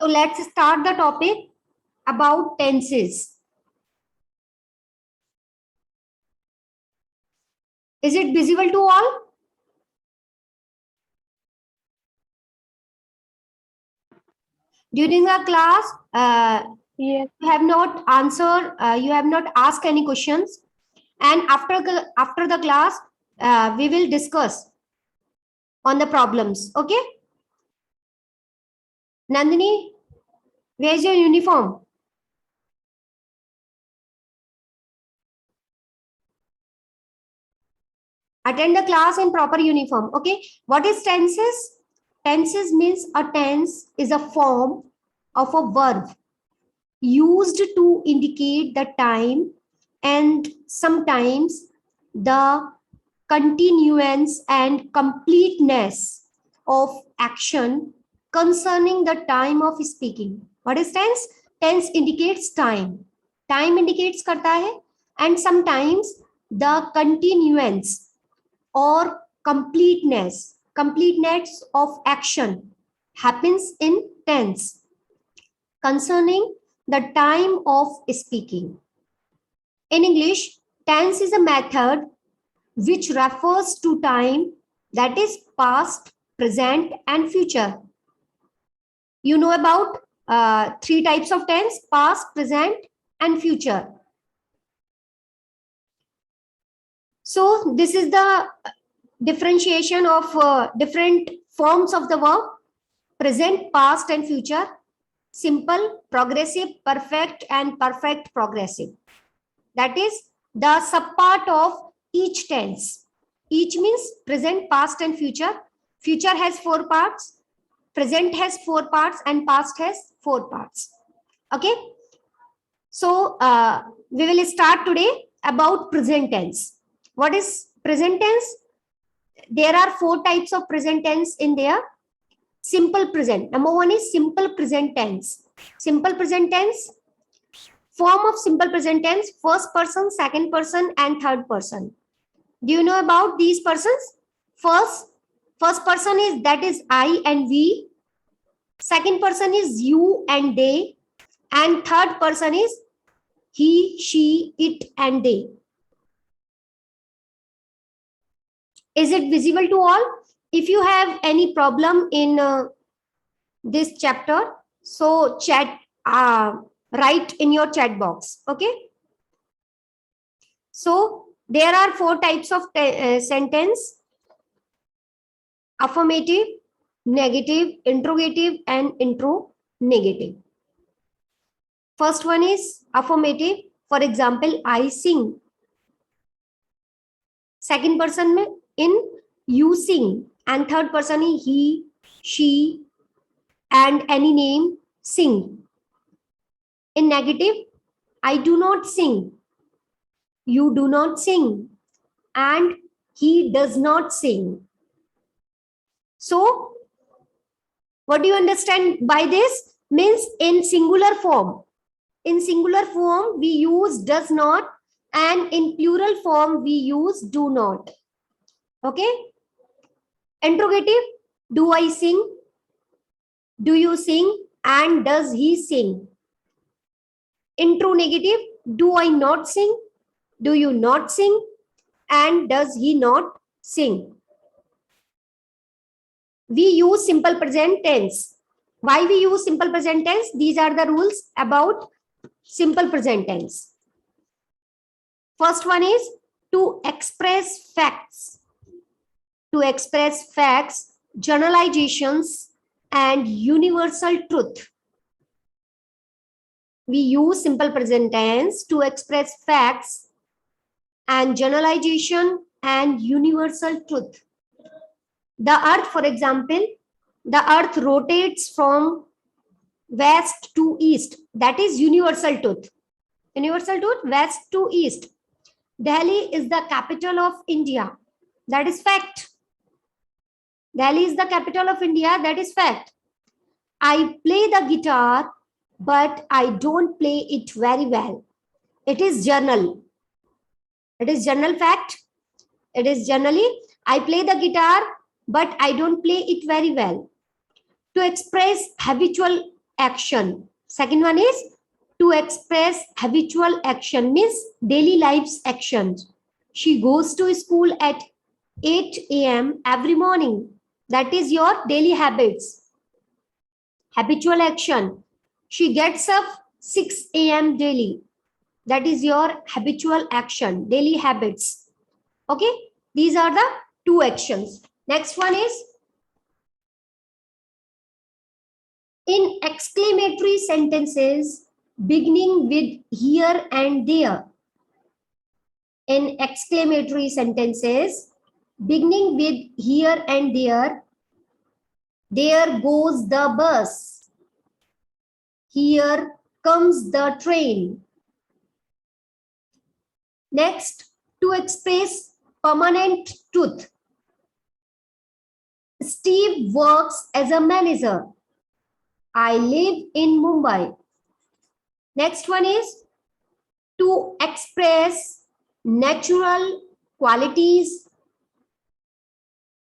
So let's start the topic about tenses. Is it visible to all? During the class, Yes. you have not answered, you have not asked any questions. And after the class, we will discuss on the problems. Okay? Nandini, where's your uniform? Attend the class in proper uniform. Okay? What is tenses? Tenses means a tense is a form of a verb used to indicate the time and sometimes the continuance and completeness of action concerning the time of speaking. What is tense? Tense indicates time. Time indicates करता है and sometimes the continuance or completeness of action happens in tense concerning the time of speaking. In English, tense is a method which refers to time that is past, present, and future. You know about three types of tense: past, present, and future. So this is the differentiation of different forms of the verb: present, past, and future. Simple, progressive, perfect, and perfect progressive. That is the subpart of each tense. Each means present, past, and future. Future has 4 parts, present has 4 parts, and past has 4 parts. Okay. So we will start today about present tense. What is present tense? There are 4 types of present tense in there. Simple present. Number 1 is simple present tense. Simple present tense, form of simple present tense: first person, second person, and third person. Do you know about these persons? First person is that is I and we. Second person is you and they. And third person is he, she, it, and they. Is it visible to all? If you have any problem in this chapter, so write in your chat box. Okay. So there are 4 types of sentence: affirmative, negative, interrogative, and intro-negative. First one is affirmative. For example, I sing. Second person में in you sing, and third person is he, she, and any name sing. In negative, I do not sing, you do not sing, and he does not sing. So what do you understand by this? Means in singular form. In singular form, we use does not, and in plural form, we use do not. Okay? Interrogative: do I sing? Do you sing? And does he sing? Intro-negative: do I not sing? Do you not sing? And does he not sing? We use simple present tense. Why we use simple present tense? These are the rules about simple present tense. First one is to express facts. To express facts, generalizations, and universal truth. We use simple present tense to express facts and generalization and universal truth. The earth, for example, the earth rotates from west to east. That is universal truth. Universal truth, west to east. Delhi is the capital of India. That is fact. Delhi is the capital of India. That is fact. I play the guitar, but I don't play it very well. It is journal. It is journal fact. It is generally, I play the guitar, but I don't play it very well. To express habitual action. Second one is to express habitual action, means daily life's actions. She goes to school at 8 a.m. every morning. That is your daily habits. Habitual action. She gets up 6 a.m. daily. That is your habitual action, daily habits. Okay, these are the two actions. Next one is in exclamatory sentences beginning with here and there. In exclamatory sentences beginning with here and there goes the bus, here comes the train. Next, to express permanent truth. Steve works as a manager. I live in Mumbai. Next one is to express natural qualities,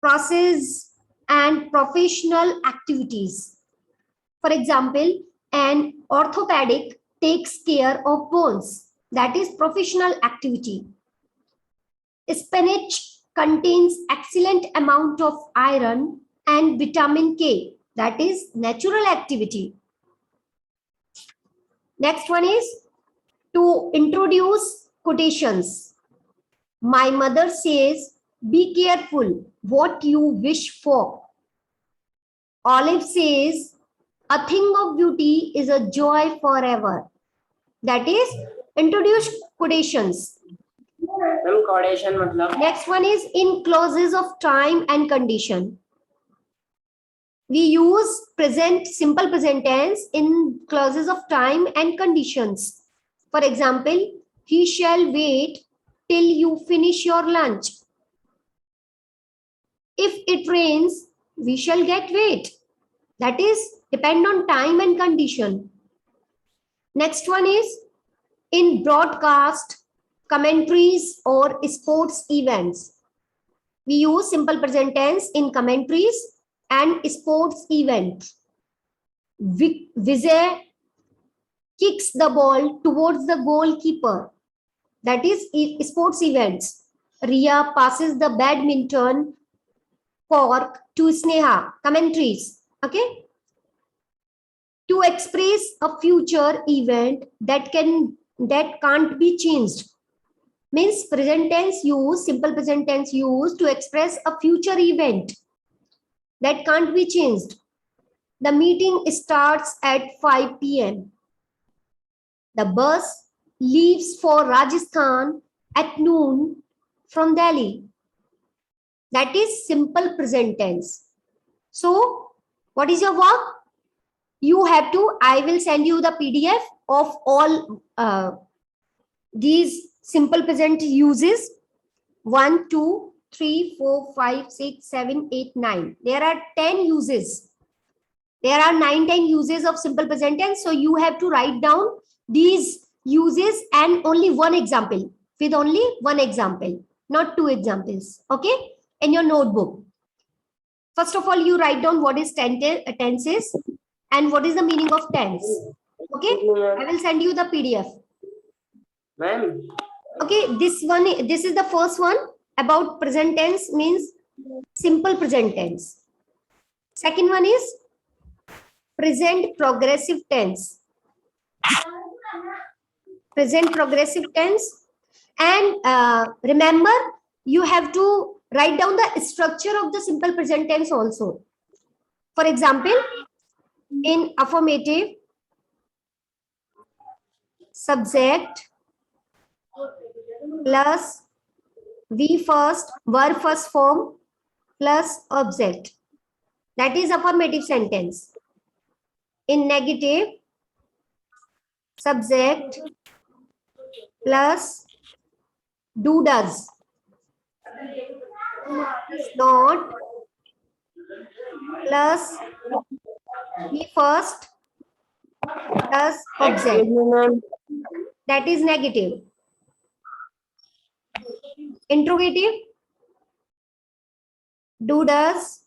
process, and professional activities. For example, an orthopedic takes care of bones. That is professional activity. Spinach contains excellent amount of iron and vitamin K. That is natural activity. Next one is to introduce quotations. My mother says, be careful what you wish for. Olive says, a thing of beauty is a joy forever. That is introduce quotations. Next one is in clauses of time and condition. We use present, simple present tense in clauses of time and conditions. For example, he shall wait till you finish your lunch. If it rains, we shall get wet. That is depend on time and condition. Next one is in broadcast, commentaries or sports events. We use simple present tense in commentaries and sports events. Vijay kicks the ball towards the goalkeeper. That is sports events. Ria passes the badminton cork to Sneha. Commentaries. Okay. To express a future event that can't be changed. Means present tense use, simple present tense use to express a future event that can't be changed. The meeting starts at 5 p.m. The bus leaves for Rajasthan at noon from Delhi. That is simple present tense. So, what is your work? You have to, I will send you the PDF of all these simple present uses. 1, 2, 3, 4, 5, 6, 7, 8, 9. There are 10 uses. There are 9, 10 uses of simple present tense. So you have to write down these uses and only one example, with only one example, not 2 examples. Okay, in your notebook. First of all, you write down what is tenses and what is the meaning of tense. Okay, I will send you the PDF. Ma'am. Okay, this is the first one about present tense, means simple present tense. Second one is present progressive tense. Present progressive tense. And remember, you have to write down the structure of the simple present tense also. For example, in affirmative, subject plus verb first form plus object. That is affirmative sentence. In negative, subject plus do does. Not plus be first plus object. That is negative. Interrogative, do does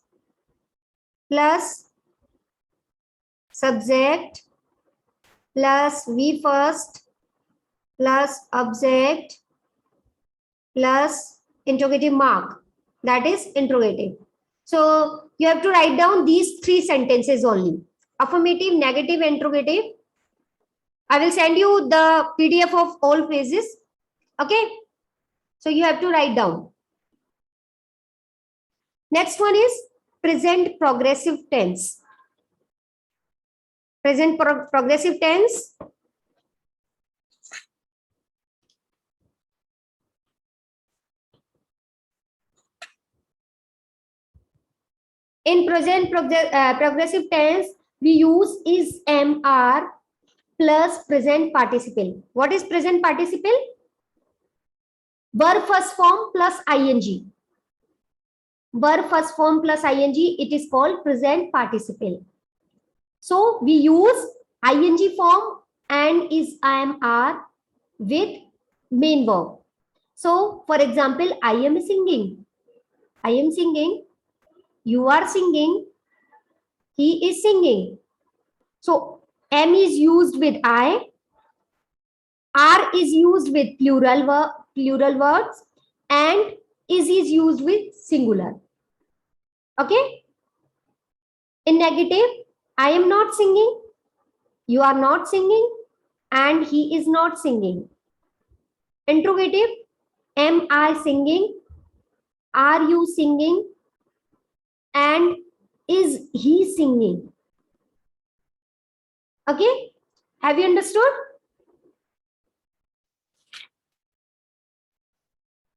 plus subject plus V first plus object plus interrogative mark. That is interrogative. So you have to write down these three sentences only. Affirmative, negative, interrogative. I will send you the PDF of all phrases. Okay. So you have to write down. Next one is present progressive tense. Present progressive tense. In present progressive tense, we use is, am, are plus present participle. What is present participle? Verb first form plus ing. Verb first form plus ing, it is called present participle. So we use ing form and is, am, are with main verb. So for example, I am singing. I am singing. You are singing. He is singing. So am is used with I. Are is used with plural words, and is used with singular. Okay. In negative, I am not singing. You are not singing, and he is not singing. Interrogative, am I singing? Are you singing? And is he singing? Okay. Have you understood?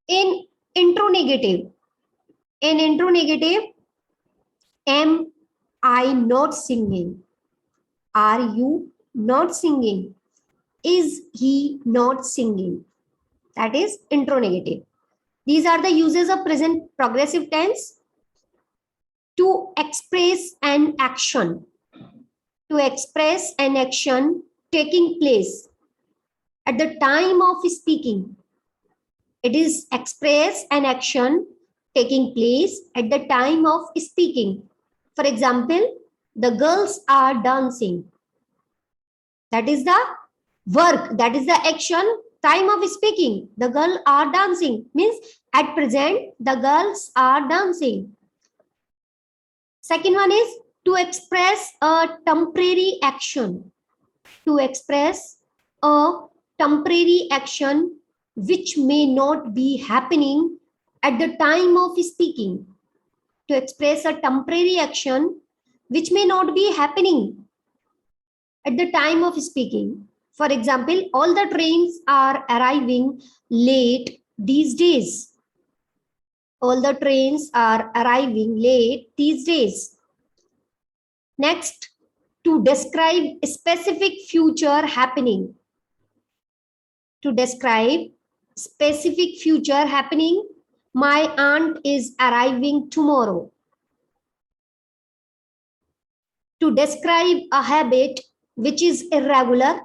In interrogative, am I not singing? Are you not singing? Is he not singing? That is interrogative. These are the uses of present progressive tense to express an action. To express an action taking place at the time of speaking. It is express an action taking place at the time of speaking. For example, the girls are dancing. That is the work, that is the action, time of speaking. The girls are dancing means at present the girls are dancing. Second one is to express a temporary action. To express a temporary action which may not be happening at the time of speaking. To express a temporary action which may not be happening at the time of speaking. For example, all the trains are arriving late these days. All the trains are arriving late these days. Next, to describe a specific future happening. To describe specific future happening, my aunt is arriving tomorrow. To describe a habit which is irregular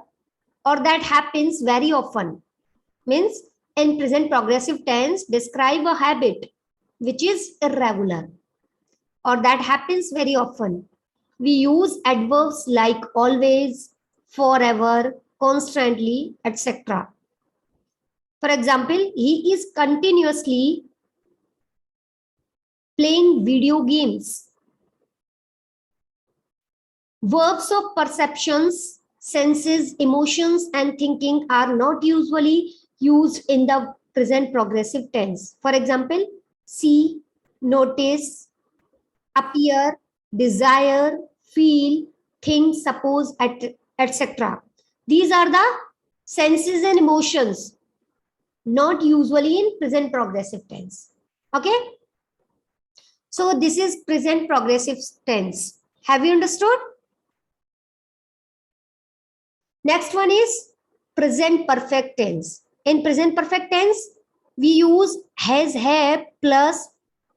or that happens very often. Means in present progressive tense, describe a habit which is irregular or that happens very often. We use adverbs like always, forever, constantly, etc. For example, he is continuously playing video games. Verbs of perceptions, senses, emotions, and thinking are not usually used in the present progressive tense. For example, see, notice, appear, desire, feel, think, suppose, etc. These are the senses and emotions, not usually in present progressive tense. Okay. So this is present progressive tense. Have you understood? Next one is present perfect tense. In present perfect tense, we use has, have plus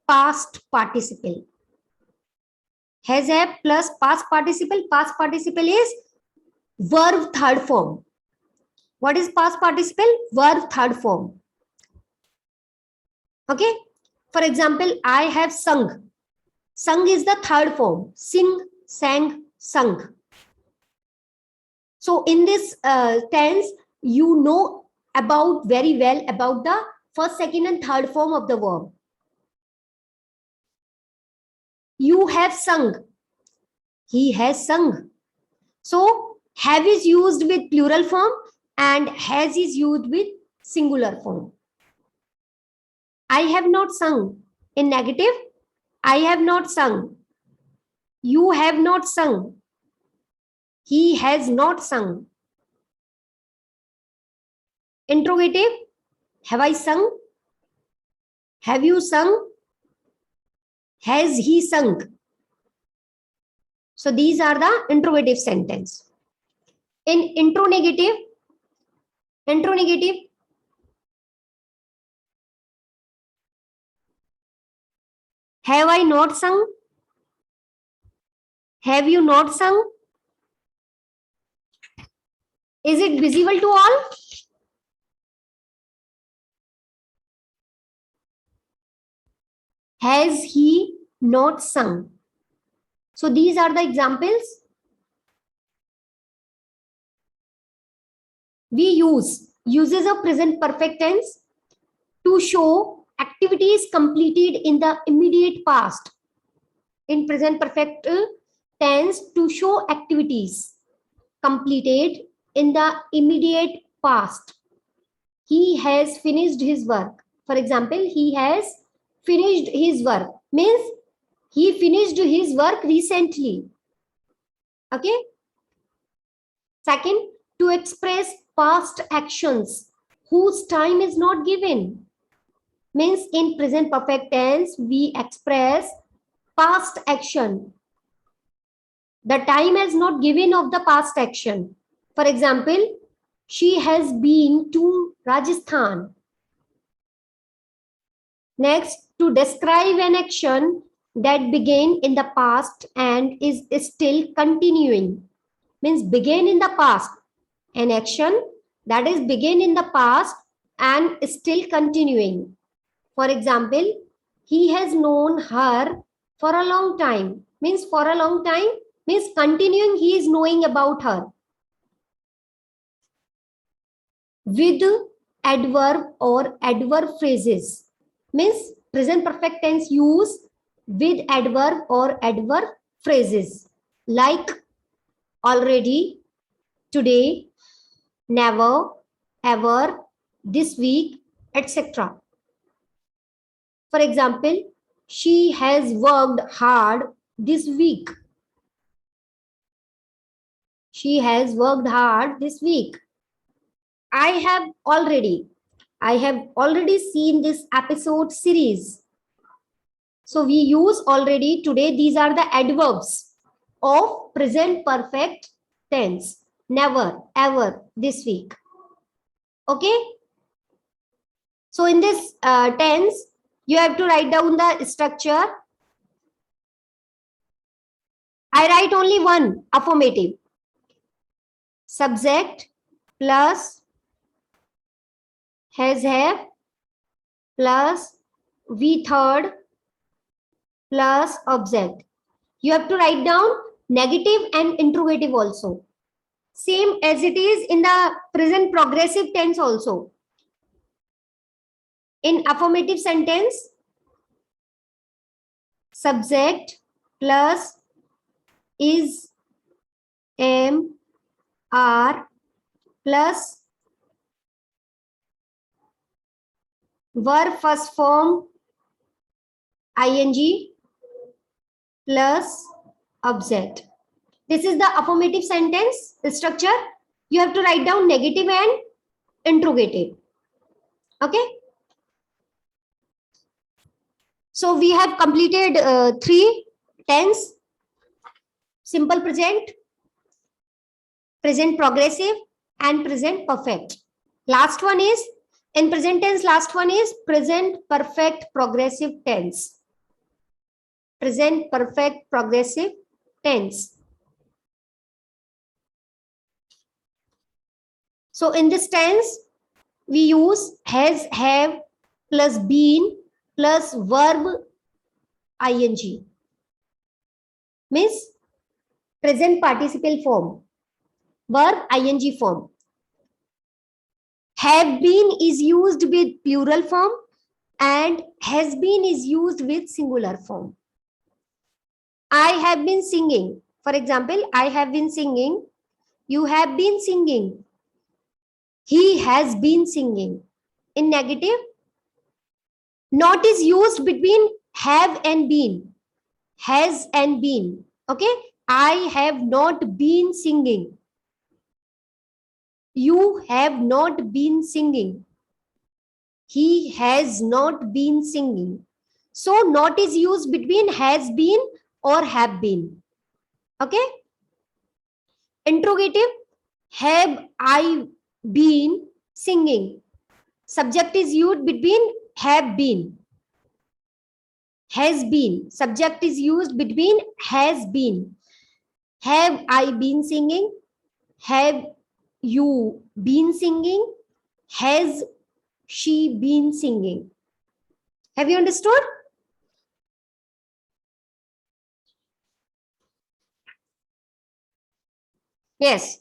past participle. Has, have plus past participle. Past participle is verb third form. What is past participle? Verb third form. Okay. For example, I have sung. Sung is the third form. Sing, sang, sung. So in this tense, you know about very well about the first, second, and third form of the verb. You have sung. He has sung. So have is used with plural form and has is used with singular form. I have not sung. In negative, I have not sung. You have not sung. He has not sung. Interrogative, have I sung? Have you sung? Has he sung? So these are the interrogative sentence. In intronegative, have I not sung? Have you not sung? Is it visible to all? Has he not sung? So these are the examples. We uses of present perfect tense to show activities completed in the immediate past. In present perfect tense, to show activities completed in the immediate past. He has finished his work. For example, he has finished his work means he finished his work recently. Okay. Second, to express past actions whose time is not given. Means in present perfect tense, we express past action. The time is not given of the past action. For example, she has been to Rajasthan. Next, to describe an action that began in the past and is still continuing. Means began in the past. An action that is began in the past and still continuing. For example, he has known her for a long time. Means for a long time means continuing, he is knowing about her. With adverb or adverb phrases. Means present perfect tense use with adverb or adverb phrases like already, today, never, ever, this week, etc. For example, she has worked hard this week. She has worked hard this week. I have already seen this episode series. So we use already, today. These are the adverbs of present perfect tense. Never, ever, this week. Okay. So in this tense, you have to write down the structure. I write only one affirmative. Subject plus has, have plus we third plus object. You have to write down negative and interrogative also. Same as it is in the present progressive tense also. In affirmative sentence, subject plus is, am, are plus verb first form ing plus object. This is the affirmative sentence structure. You have to write down negative and interrogative. Okay. So we have completed 3 tense: simple present, present progressive, and present perfect. Last one is, in present tense, last one is present perfect progressive tense. Present perfect progressive tense. So in this tense, we use has, have plus been plus verb ing. Means present participle form. verb ing form. Have been is used with plural form and has been is used with singular form. I have been singing. For example, I have been singing. You have been singing. He has been singing. In negative, not is used between have and been. Has and been. Okay. I have not been singing. You have not been singing. He has not been singing. So not is used between has been or have been. Okay. Interrogative, have I been singing? Subject is used between have been. Has been. Subject is used between has been. Have I been singing? Have you been singing? Has she been singing? Have you understood? Yes.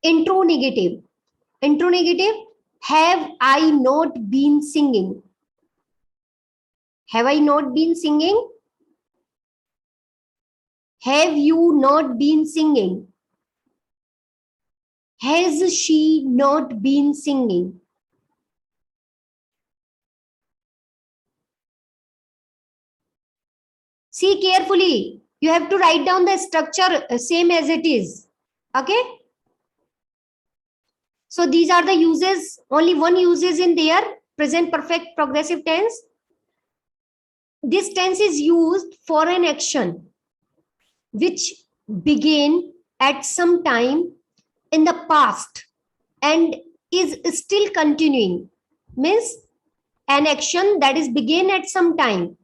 Intro negative. Intro negative. Have I not been singing? Have I not been singing? Have you not been singing? Has she not been singing? See carefully. You have to write down the structure same as it is. Okay. So these are the uses. Only one uses in there. Present perfect progressive tense. This tense is used for an action which began at some time in the past and is still continuing. Means an action that is began at some time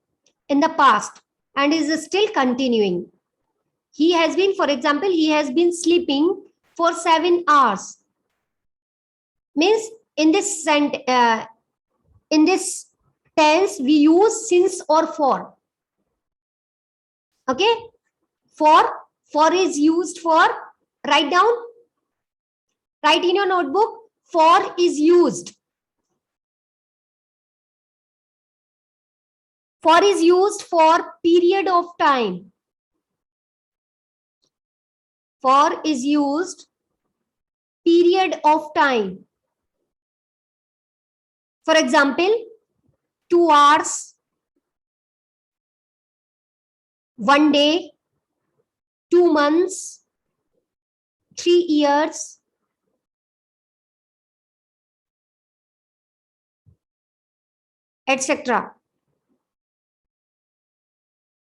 in the past and is still continuing. He has been, for example, he has been sleeping for 7 hours. Means in this tense we use since or for. Okay. For is used for, write down, write in your notebook, for is used. For is used for period of time. For is used period of time. For example, 2 hours, 1 day, 2 months, 3 years, etc.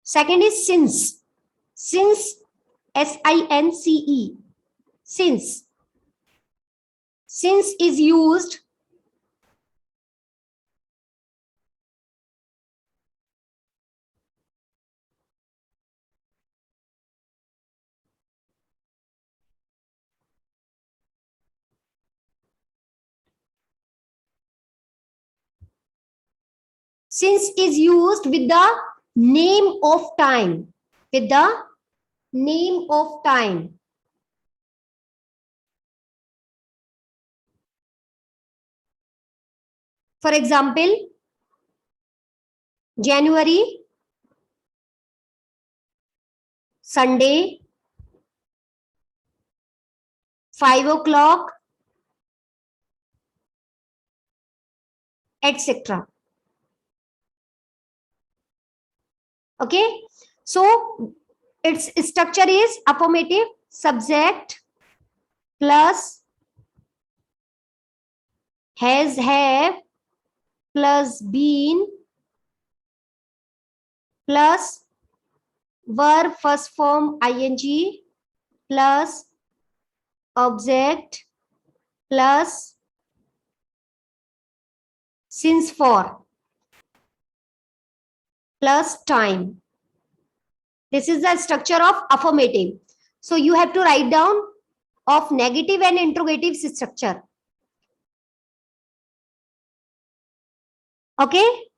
Second is since. Since, S-I-N-C-E. Since. Since is used since is used with the name of time. With the name of time. For example, January, Sunday, 5 o'clock, etc. Okay. So its structure is affirmative, subject plus has, have plus been plus verb first form ing plus object plus since for plus time. This is the structure of affirmative. So you have to write down of negative and interrogative structure. Okay.